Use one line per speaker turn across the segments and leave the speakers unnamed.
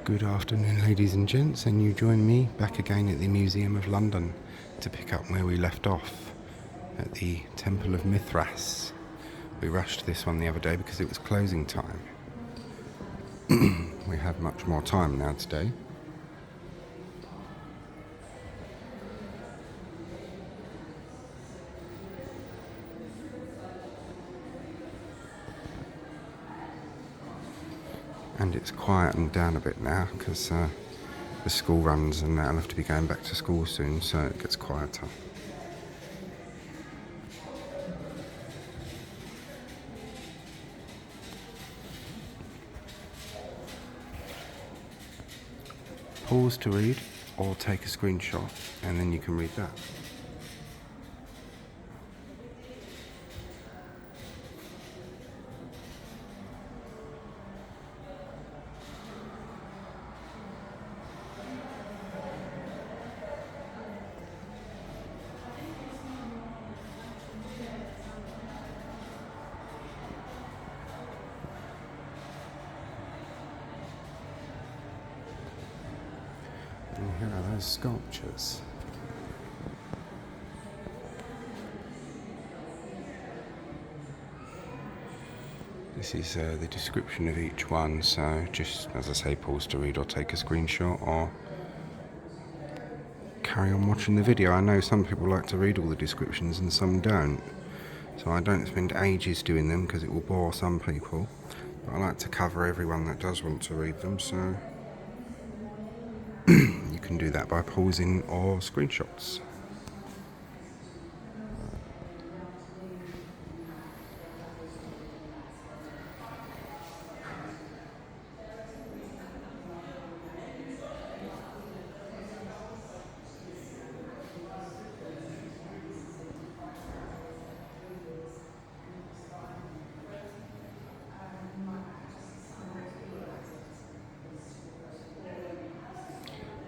Good afternoon, ladies and gents, and you join me back again at the Museum of London to pick up where we left off at the Temple of Mithras. We rushed this one the other day because it was closing time. We have much more time now today. And it's quietened down a bit now because the school runs and I'll have to be going back to school soon, so it gets quieter. Pause to read or take a screenshot and then you can read that. And here are those sculptures. This is the description of each one, so just, as I say, pause to read or take a screenshot or carry on watching the video. I know some people like to read all the descriptions and some don't, so I don't spend ages doing them because it will bore some people, but I like to cover everyone that does want to read them, so you can do that by pausing or screenshots.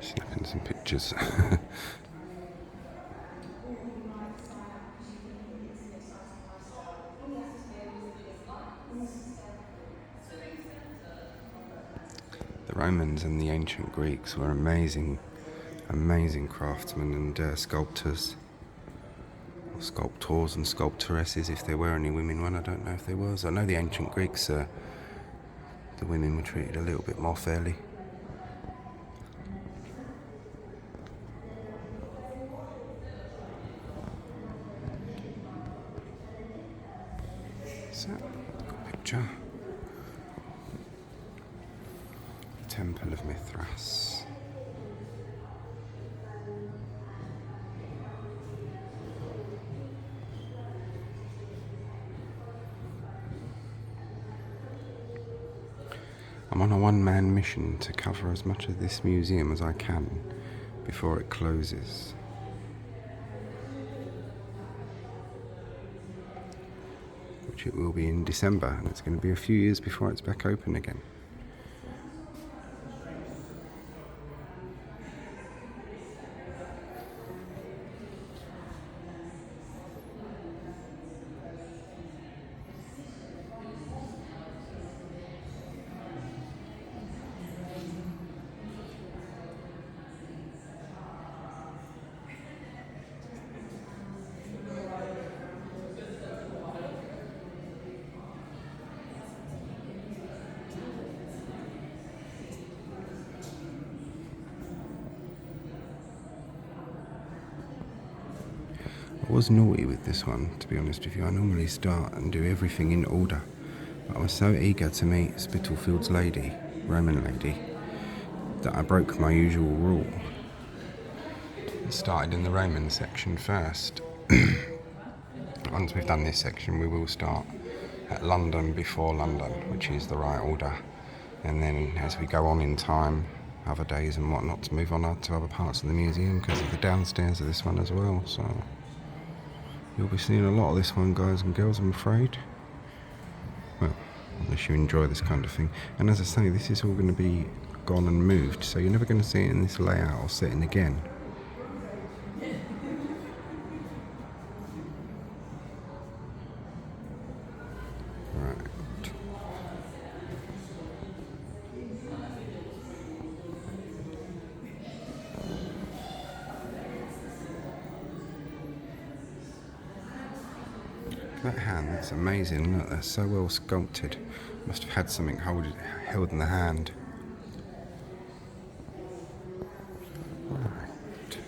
Snapping some pictures. The Romans and the ancient Greeks were amazing craftsmen and sculptors. Or sculptors and sculptoresses, if there were any women. One, I don't know if there was. I know the ancient Greeks, the women were treated a little bit more fairly. So, got a picture. The Temple of Mithras. I'm on a one-man mission to cover as much of this museum as I can before it closes. Which it will be in December, and it's going to be a few years before it's back open again. I was naughty with this one, to be honest with you. I normally start and do everything in order, but I was so eager to meet Spittlefield's lady, Roman lady, that I broke my usual rule. I started in the Roman section first. Once we've done this section, we will start at London before London, which is the right order. And then as we go on in time, other days and whatnot, to move on to other parts of the museum because of the downstairs of this one as well. So you'll be seeing a lot of this one, guys and girls, I'm afraid. Well, unless you enjoy this kind of thing. And as I say, this is all going to be gone and moved, so you're never going to see it in this layout or setting again. Right. That hand's amazing. Look, they're so well sculpted. Must have had something held in the hand. Right.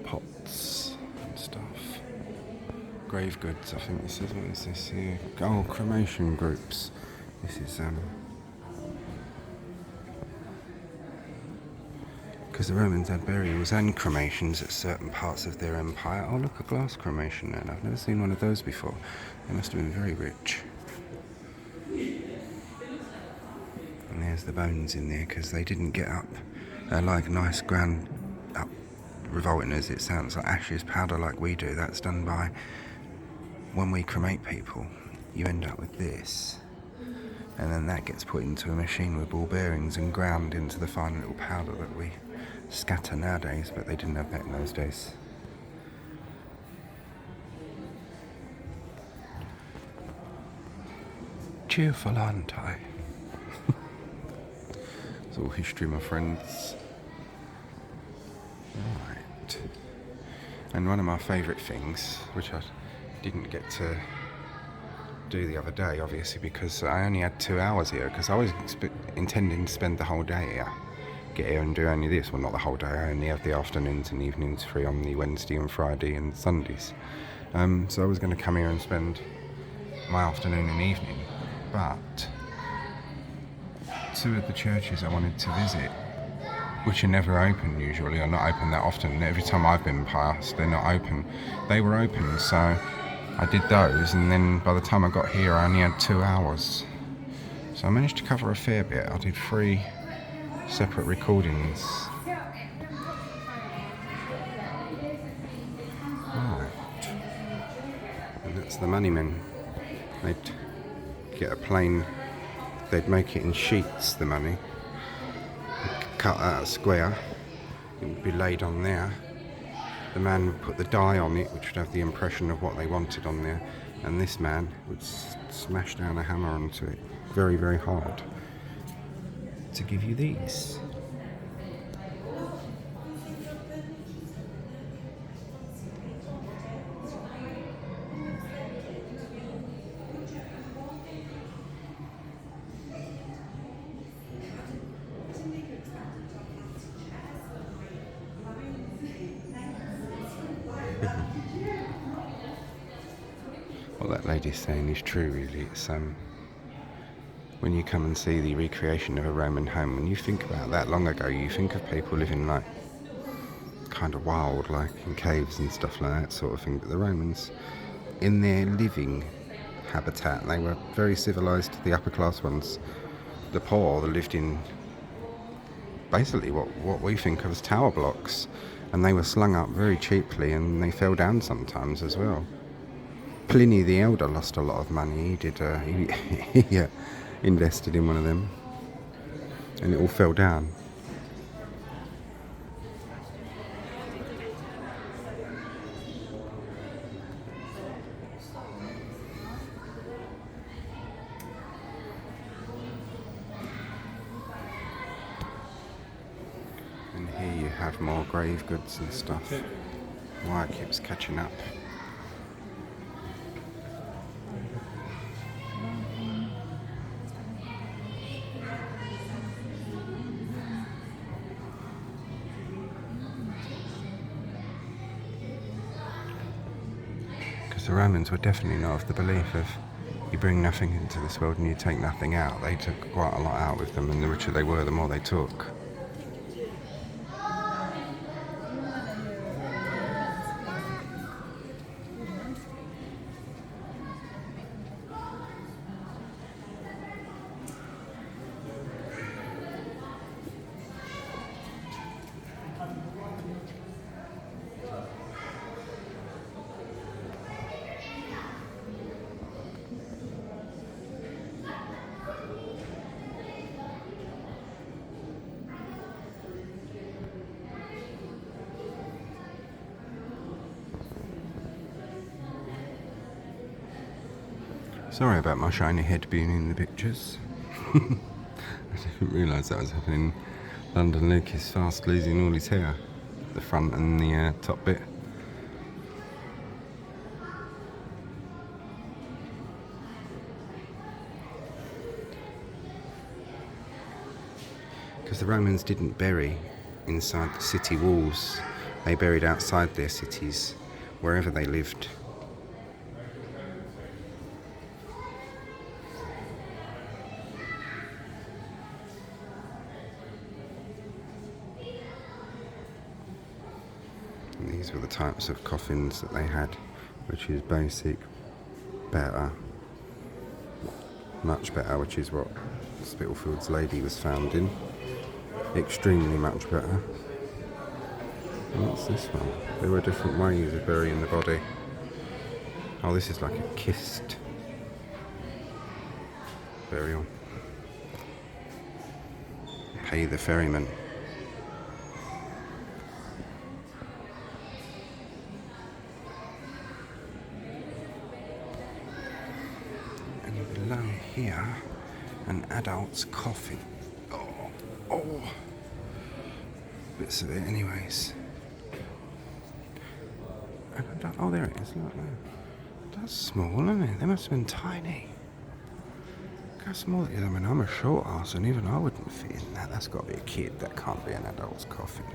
Pots and stuff. Grave goods, I think this is. What is this here? Oh, cremation groups. This is because the Romans had burials and cremations at certain parts of their empire. Oh, look, a glass cremation then. I've never seen one of those before. They must have been very rich. And there's the bones in there because they didn't get up. They're like nice ground up, revolting as it sounds, like ashes powder like we do. That's done by, when we cremate people, you end up with this. And then that gets put into a machine with ball bearings and ground into the fine little powder that we scatter nowadays, but they didn't have that in those days. Cheerful, aren't I? It's all history, my friends. Right. And one of my favourite things, which I didn't get to do the other day, obviously, because I only had 2 hours here, because I was intending to spend the whole day here. Get here and do only this. Well, not the whole day. I only have the afternoons and evenings free on the Wednesday and Friday and Sundays. So I was going to come here and spend my afternoon and evening, but 2 of the churches I wanted to visit, which are never open usually, or not open that often. Every time I've been past, they're not open. They were open, so I did those, and then by the time I got here, I only had 2 hours. So I managed to cover a fair bit. I did 3 separate recordings. Right. And that's the money men. They'd get a plane, they'd make it in sheets, the money. Cut out a square, it would be laid on there. The man would put the die on it, which would have the impression of what they wanted on there, and this man would smash down a hammer onto it very, very hard to give you these. What that lady's saying is true, really. It's when you come and see the recreation of a Roman home, when you think about that long ago, you think of people living like kind of wild, like in caves and stuff like that sort of thing. But the Romans, in their living habitat, they were very civilized. The upper class ones, the poor, they lived in basically what we think of as tower blocks, and they were slung up very cheaply, and they fell down sometimes as well. Pliny the Elder lost a lot of money. He did. He invested in one of them, and it all fell down. And here you have more grave goods and stuff. Why it keeps catching up. The Romans were definitely not of the belief of you bring nothing into this world and you take nothing out. They took quite a lot out with them, and the richer they were, the more they took. Sorry about my shiny head being in the pictures. I didn't realise that was happening. London Luke is fast losing all his hair, the front and the top bit. because the Romans didn't bury inside the city walls. They buried outside their cities, wherever they lived. And these were the types of coffins that they had, which is basic, better, much better, which is what Spittlefield's lady was found in. Extremely much better. And what's this one? There were different ways of burying the body. Oh, this is like a kissed burial. Pay the ferryman. And below here, an adult's coffin. Oh, bits of it anyways. Oh, there it is. Look there. That's small, isn't it? They must have been tiny. Look how small it is. I mean, I'm a short ass, and even I wouldn't fit in that. That's got to be a kid. That can't be an adult's coffin.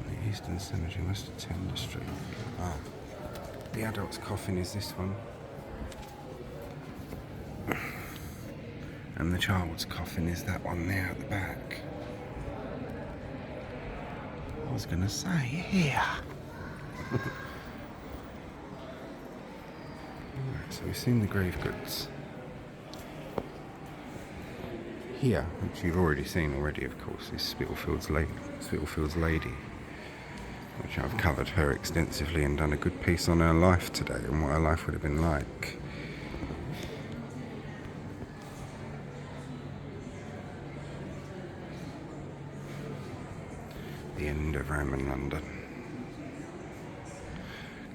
The Eastern Cemetery, West of Tender Street. Ah, the adult's coffin is this one. And the child's coffin is that one there at the back. I was going to say, here. Right, so we've seen the grave goods. Here, which you've already seen already, of course, is Spittlefield's lady, which I've covered her extensively and done a good piece on her life today and what her life would have been like. The end of Roman London.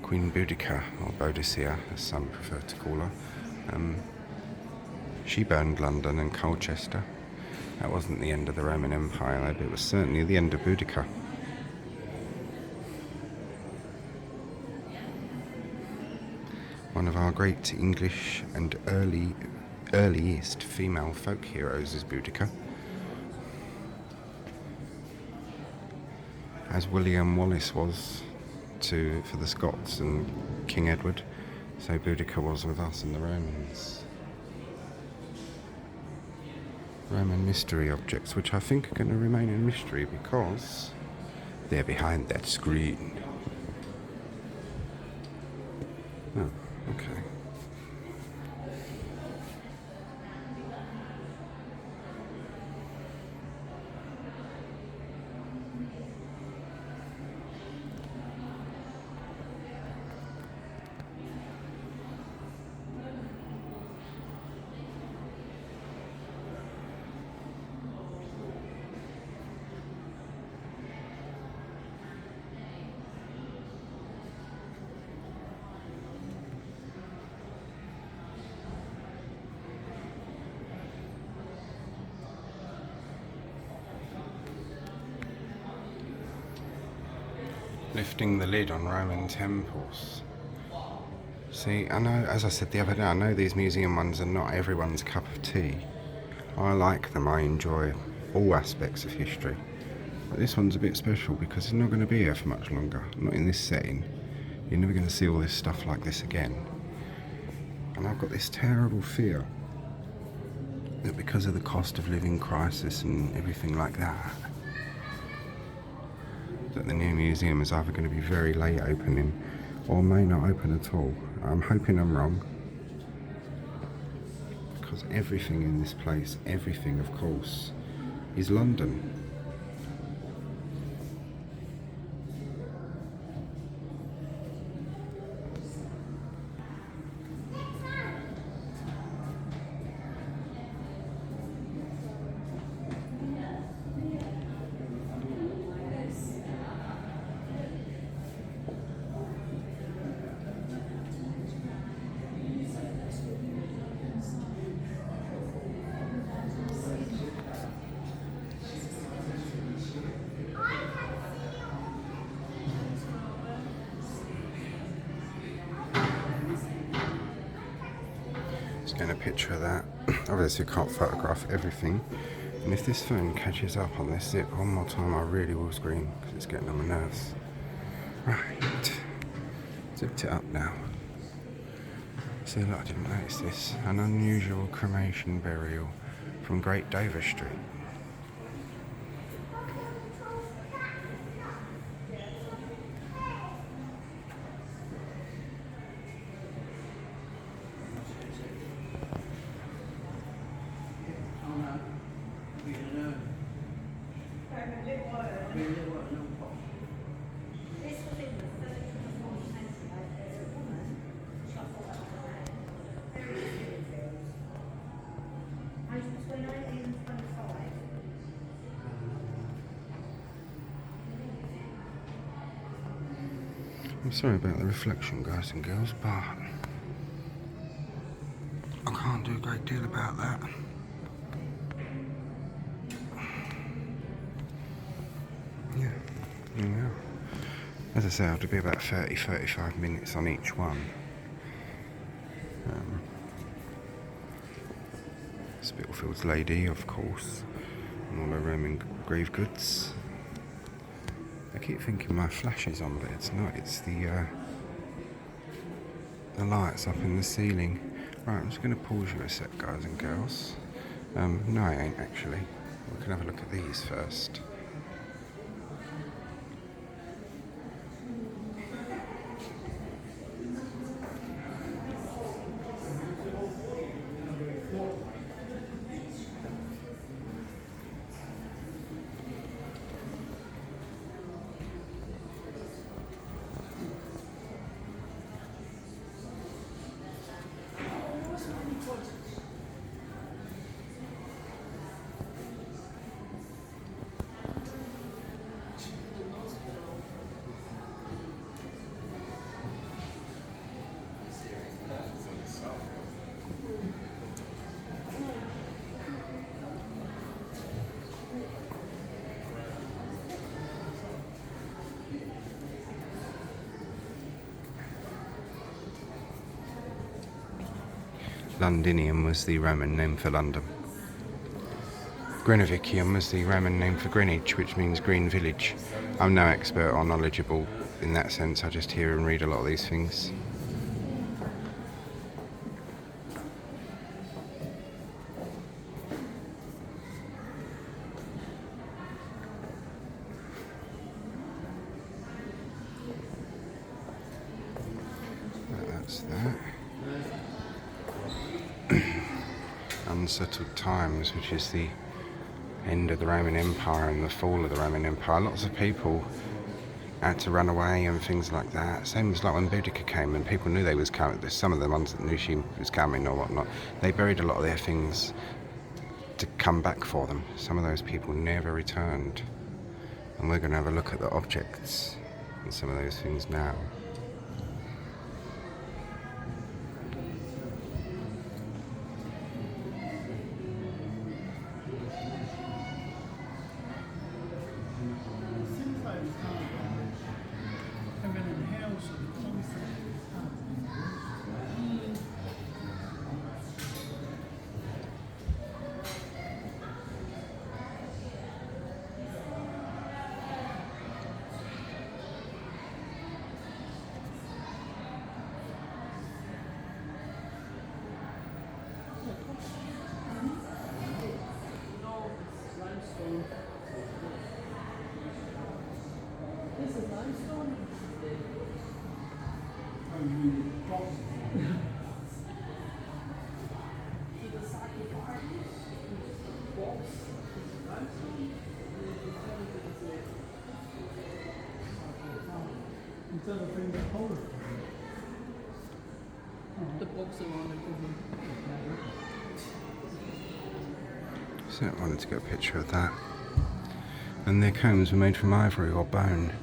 Queen Boudica, or Boadicea, as some prefer to call her, she burned London and Colchester. That wasn't the end of the Roman Empire, though, but it was certainly the end of Boudica. One of our great English and earliest female folk heroes is Boudica. As William Wallace was for the Scots and King Edward, so Boudica was with us and the Romans. Roman mystery objects, which I think are going to remain a mystery because they're behind that screen. Oh, okay. Lifting the lid on Roman temples. See, I know, as I said the other day, I know these museum ones are not everyone's cup of tea. I like them, I enjoy all aspects of history. But this one's a bit special because it's not going to be here for much longer. Not in this setting. You're never going to see all this stuff like this again. And I've got this terrible fear that because of the cost of living crisis and everything like that, that the new museum is either going to be very late opening or may not open at all. I'm hoping I'm wrong, because everything in this place, everything of course, is London. Just getting a picture of that. Obviously I can't photograph everything, And if this phone catches up on this zip one more time, I really will scream because it's getting on my nerves. Right, zipped it up now. See, look, I didn't notice this. An unusual cremation burial from Great Dover Street. I'm sorry about the reflection, guys and girls, but I can't do a great deal about that. Yeah, yeah. As I say, I'll be about 30-35 minutes on each one. Spittlefield's lady, of course, and all her Roman grave goods. I keep thinking my flash is on, but it's not. It's the lights up in the ceiling. Right, I'm just going to pause you a sec, guys and girls. No, I ain't actually. We can have a look at these first. Londinium was the Roman name for London. Greenwicium was the Roman name for Greenwich, which means green village. I'm no expert or knowledgeable in that sense, I just hear and read a lot of these things. That's that. Unsettled times, which is the end of the Roman Empire and the fall of the Roman Empire. Lots of people had to run away and things like that. Same as like when Boudica came and people knew they was coming. There's some of the ones that knew she was coming or whatnot. They buried a lot of their things to come back for them. Some of those people never returned. And we're going to have a look at the objects and some of those things now.
This is limestone. The box around it.
So I wanted to get a picture of that. And their combs were made from ivory or bone,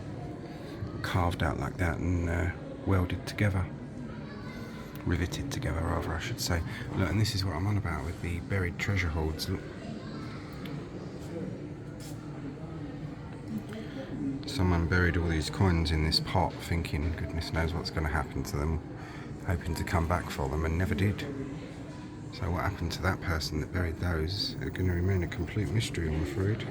carved out like that and welded together. Riveted together, rather, I should say. Look, and this is what I'm on about with the buried treasure hoards. Look. Someone buried all these coins in this pot, thinking goodness knows what's going to happen to them, hoping to come back for them, and never did. So what happened to that person that buried those are going to remain a complete mystery, I'm afraid.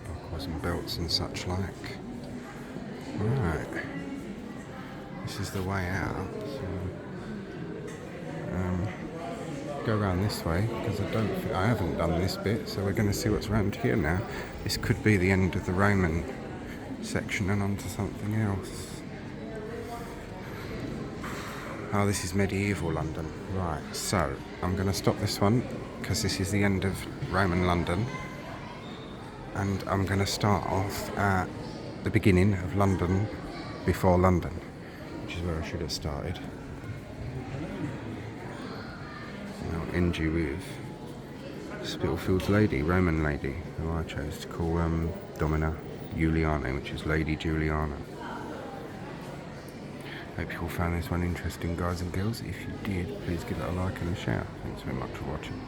Buckles and belts and such like. Right. This is the way out. So, go around this way because I haven't done this bit, so we're going to see what's around here now. This could be the end of the Roman section and onto something else. Oh, this is medieval London. Right, so I'm going to stop this one because this is the end of Roman London, and I'm going to start off at the beginning of London before London, which is where I should have started. And I'll end you with Spitalfield's lady, Roman lady, who I chose to call Domina Juliana, which is Lady Juliana. Hope you all found this one interesting, guys and girls. If you did, please give it a like and a share. Thanks very much for watching.